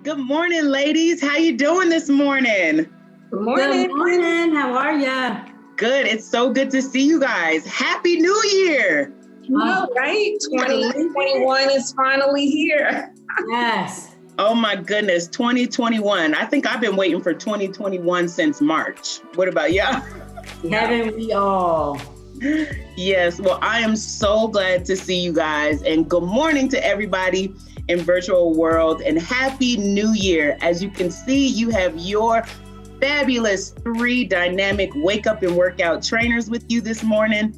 Good morning, ladies. How you doing this morning? Good morning. Good morning. How are ya? Good. It's so good to see you guys. Happy New Year. No, right? 2021 is finally here. Yes. Oh my goodness, 2021. I think I've been waiting for 2021 since March. What about y'all? Haven't we all? Yes. Well, I am so glad to see you guys, and good morning to everybody in virtual world, and Happy New Year. As you can see, you have your fabulous 3 dynamic wake up and workout trainers with you this morning.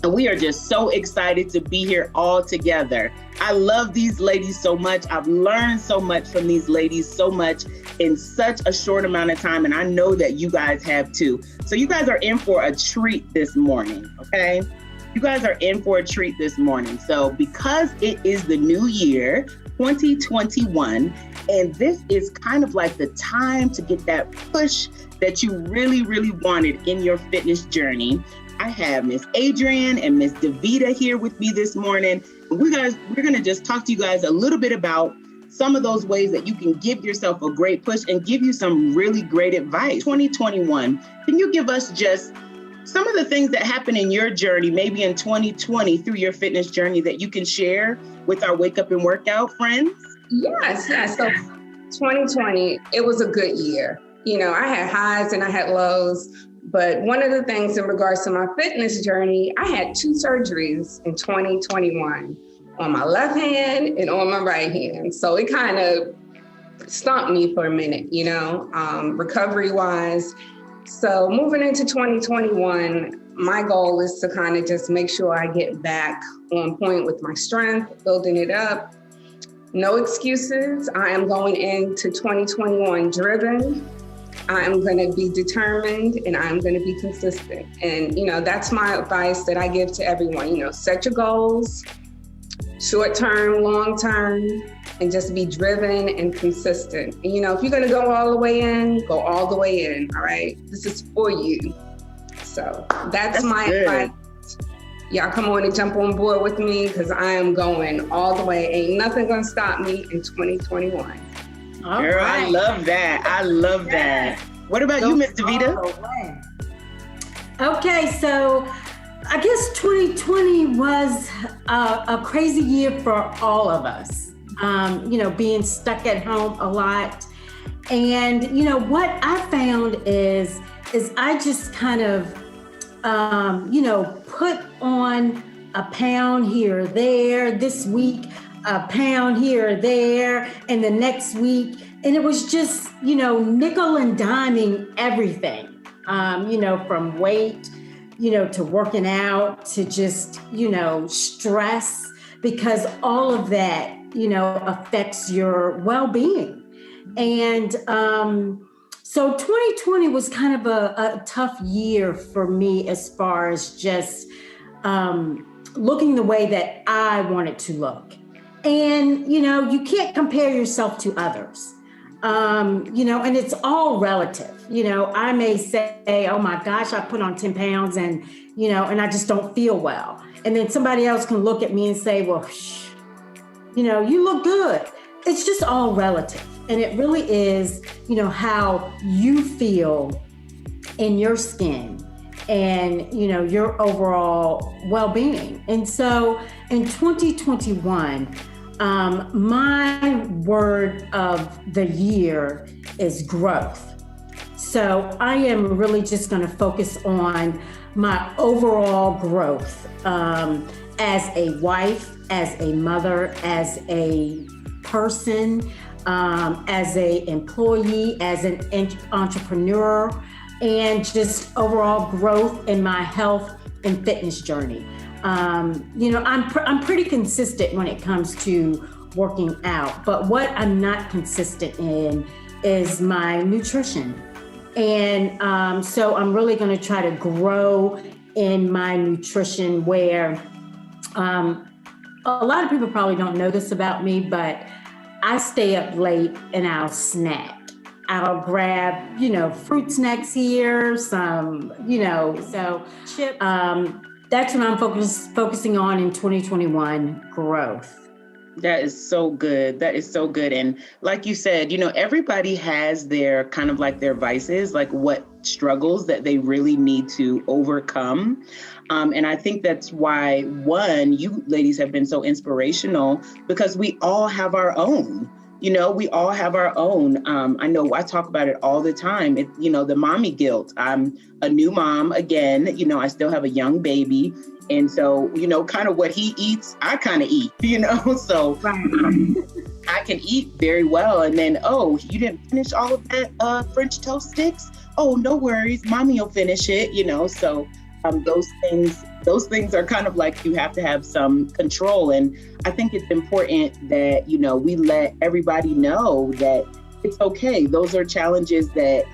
And we are just so excited to be here all together. I love these ladies so much. I've learned so much from these ladies so much in such a short amount of time. And I know that you guys have too. So you guys are in for a treat this morning, okay? You guys are in for a treat this morning. So because it is the new year, 2021, and this is kind of like the time to get that push that you really, really wanted in your fitness journey. I have Miss Adrienne and Miss Davida here with me this morning. We're going to just talk to you guys a little bit about some of those ways that you can give yourself a great push and give you some really great advice. 2021, can you give us just some of the things that happened in your journey, maybe in 2020 through your fitness journey, that you can share with our Wake Up and Workout friends? Yes. So 2020, it was a good year. You know, I had highs and I had lows, but one of the things in regards to my fitness journey, I had 2 surgeries in 2021 on my left hand and on my right hand. So it kind of stumped me for a minute, recovery wise. So moving into 2021, my goal is to kind of just make sure I get back on point with my strength, building it up. No excuses. I am going into 2021 driven. I'm going to be determined and I'm going to be consistent. And, that's my advice that I give to everyone. Set your goals, short term, long term, and just be driven and consistent. And, if you're going to go all the way in, go all the way in. All right. This is for you. So that's my advice. Y'all come on and jump on board with me because I am going all the way. Ain't nothing going to stop me in 2021. All Girl, right. I love that. I love that. What about you, Miss Davida? Okay, so I guess 2020 was a crazy year for all of us. Being stuck at home a lot. And, what I found is I just kind of, put on a pound here or there, this week, a pound here or there, and the next week. And it was just, nickel and diming everything, from weight, to working out, to just, stress, because all of that, affects your well-being. And so 2020 was kind of a tough year for me as far as just looking the way that I wanted to look. And, you can't compare yourself to others, and it's all relative. I may say, oh my gosh, I put on 10 pounds and, and I just don't feel well. And then somebody else can look at me and say, well, you look good. It's just all relative. And it really is, how you feel in your skin and, your overall well-being. And so in 2021, my word of the year is growth. So I am really just going to focus on my overall growth as a wife, as a mother, as a person, as an employee, as an entrepreneur, and just overall growth in my health and fitness journey. I'm pretty consistent when it comes to working out, but what I'm not consistent in is my nutrition. And so I'm really going to try to grow in my nutrition where a lot of people probably don't know this about me, but I stay up late and I'll snack. I'll grab, fruit snacks here, some, so chip. That's what I'm focusing on in 2021, growth. That is so good. That is so good. And like you said, everybody has their kind of like their vices, like what struggles that they really need to overcome. And I think that's why, one, you ladies have been so inspirational because we all have our own. We all have our own. I know I talk about it all the time. The mommy guilt. I'm a new mom again. I still have a young baby. And so, kind of what he eats, I kind of eat, so I can eat very well. And then, oh, you didn't finish all of that French toast sticks? Oh, no worries. Mommy will finish it, so those things are kind of like you have to have some control. And I think it's important that, we let everybody know that it's okay. Those are challenges that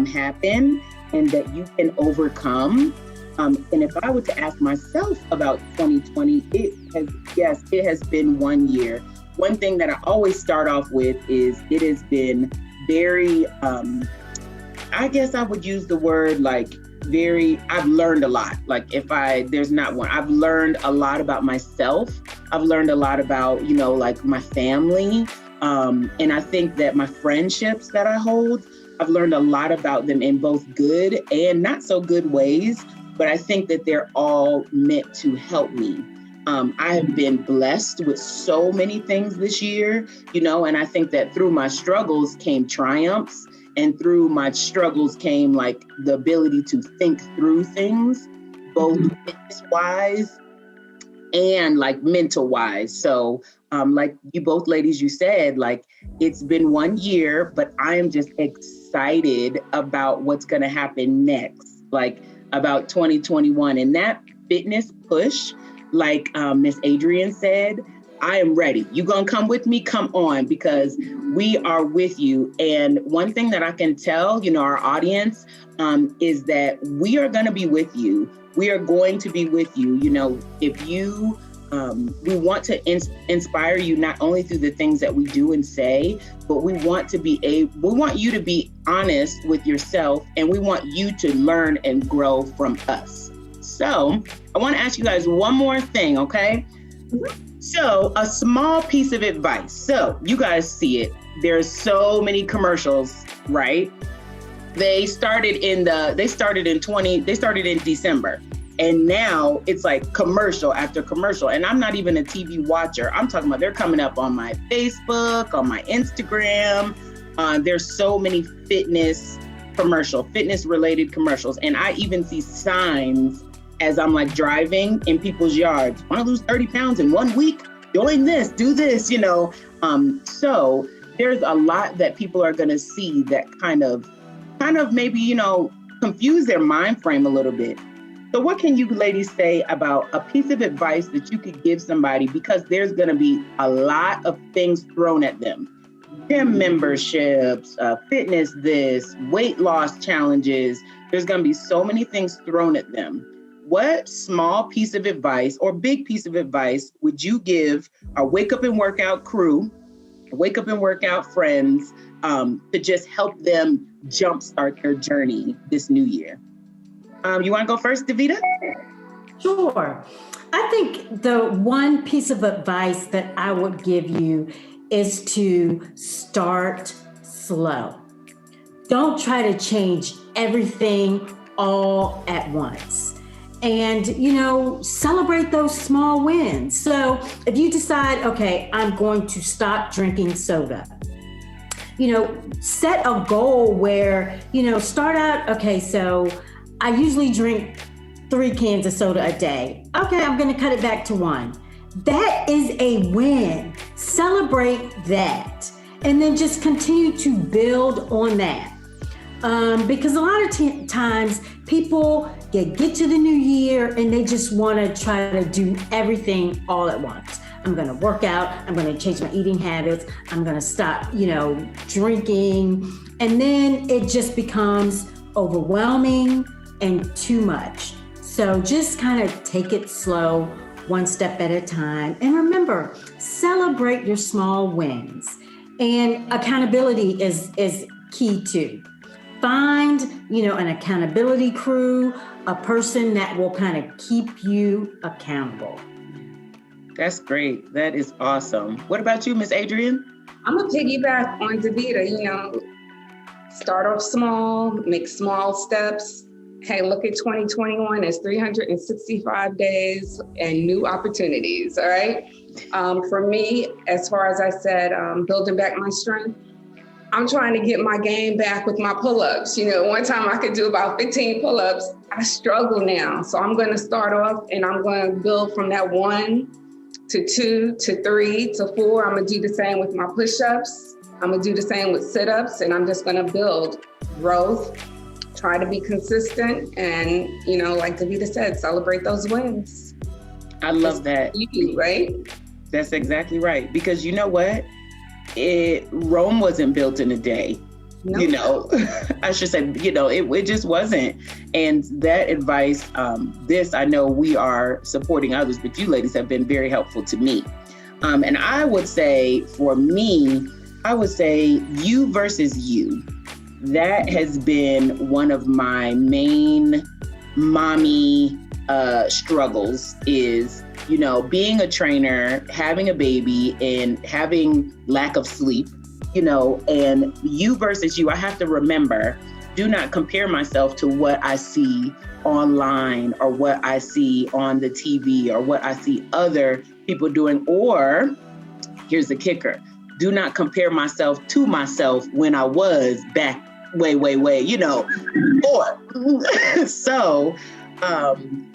happen and that you can overcome. And if I were to ask myself about 2020, it has been 1 year. One thing that I always start off with is it has been very, I guess I would use the word like I've learned a lot. Like there's not one, I've learned a lot about myself. I've learned a lot about, like my family. And I think that my friendships that I hold, I've learned a lot about them in both good and not so good ways. But I think that they're all meant to help me. I have been blessed with so many things this year, and I think that through my struggles came triumphs, and through my struggles came like the ability to think through things, both business-wise and like mental-wise. So like you both ladies, you said, like it's been 1 year, but I am just excited about what's going to happen next. Like about 2021 and that fitness push, like Miss Adrienne said, I am ready. You gonna come with me? Come on, because we are with you. And one thing that I can tell, our audience is that we are gonna be with you. We are going to be with you. If you, we want to inspire you not only through the things that we do and say, but we want you to be honest with yourself, and we want you to learn and grow from us. So I want to ask you guys one more thing, okay? So a small piece of advice. So you guys see it. There's so many commercials, right? They started in December. And now it's like commercial after commercial. And I'm not even a TV watcher. I'm talking about they're coming up on my Facebook, on my Instagram. There's so many fitness related commercials. And I even see signs as I'm like driving in people's yards. Want to lose 30 pounds in 1 week? Join this, do this, So there's a lot that people are going to see that kind of maybe, confuse their mind frame a little bit. So what can you ladies say about a piece of advice that you could give somebody, because there's going to be a lot of things thrown at them? Gym memberships, fitness this, weight loss challenges. There's going to be so many things thrown at them. What small piece of advice or big piece of advice would you give our Wake Up and Workout crew, Wake Up and Workout friends, to just help them jumpstart their journey this new year? You want to go first, Davita? Sure. I think the one piece of advice that I would give you is to start slow. Don't try to change everything all at once. And, celebrate those small wins. So if you decide, okay, I'm going to stop drinking soda, set a goal where, start out, okay, so I usually drink 3 cans of soda a day. Okay, I'm going to cut it back to 1. That is a win. Celebrate that. And then just continue to build on that. Because a lot of times people get to the new year and they just want to try to do everything all at once. I'm going to work out. I'm going to change my eating habits. I'm going to stop, drinking. And then it just becomes overwhelming and too much. So just kind of take it slow, one step at a time. And remember, celebrate your small wins. And accountability is key too. Find, an accountability crew, a person that will kind of keep you accountable. That's great. That is awesome. What about you, Miss Adrian? I'm a piggyback on Davita, start off small, make small steps. Hey, look at 2021 as 365 days and new opportunities, all right? For me, as far as I said, building back my strength, I'm trying to get my game back with my pull-ups. One time I could do about 15 pull-ups. I struggle now. So I'm going to start off and I'm going to build from that 1 to 2 to 3 to 4. I'm going to do the same with my push-ups. I'm going to do the same with sit-ups, and I'm just going to build growth, try to be consistent, and, like Davita said, celebrate those wins. I love that. You, right? That's exactly right. Because you know what? Rome wasn't built in a day. No. I should say, it just wasn't. And that advice, I know we are supporting others, but you ladies have been very helpful to me. And I would say, for me, you versus you. That has been one of my main mommy struggles is, being a trainer, having a baby, and having lack of sleep, and you versus you. I have to remember, do not compare myself to what I see online or what I see on the TV or what I see other people doing. Or here's the kicker. Do not compare myself to myself when I was back way, before. So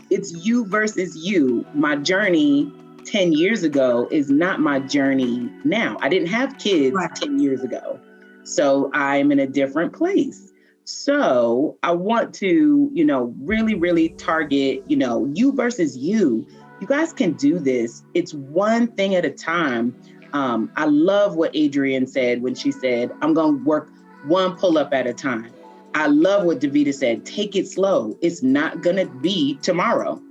it's you versus you. My journey 10 years ago is not my journey now. I didn't have kids 10 years ago. So I'm in a different place. So I want to, really, really target, you versus you. You guys can do this. It's one thing at a time. I love what Adrian said when she said, I'm going to work one pull-up at a time. I love what Davita said, take it slow. It's not going to be tomorrow.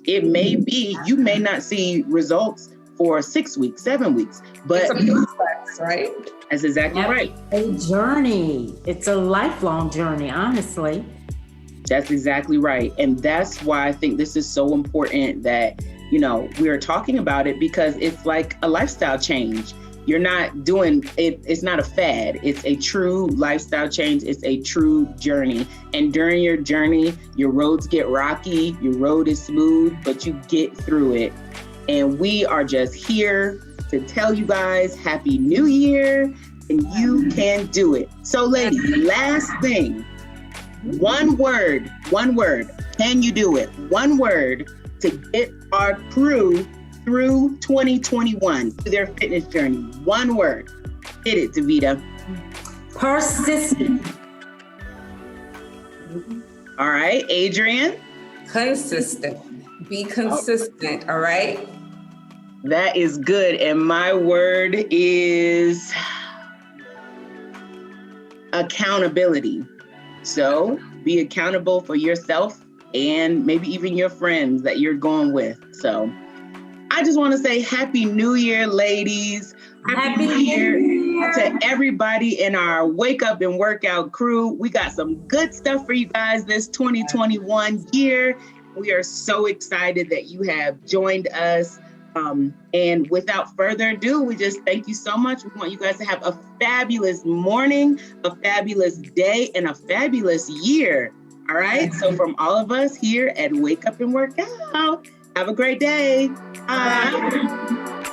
It may be, you may not see results for 6 weeks, 7 weeks, but it's a process, right? That's exactly right. A journey. It's a lifelong journey, honestly. That's exactly right. And that's why I think this is so important that, we are talking about it, because it's like a lifestyle change. You're not doing it. It's not a fad. It's a true lifestyle change. It's a true journey. And during your journey, your roads get rocky. Your road is smooth, but you get through it. And we are just here to tell you guys, Happy New Year, and you can do it. So ladies, last thing, one word, can you do it? One word to get our crew through 2021, their fitness journey. One word. Hit it, Davita. Persistent. All right, Adrian. Consistent. Be consistent, all right? That is good. And my word is accountability. So be accountable for yourself and maybe even your friends that you're going with. So I just want to say Happy New Year, ladies. Happy New Year to everybody in our Wake Up and Workout crew. We got some good stuff for you guys this 2021 year. We are so excited that you have joined us. And without further ado, we just thank you so much. We want you guys to have a fabulous morning, a fabulous day, and a fabulous year. All right. So from all of us here at Wake Up and Work Out, have a great day. Bye.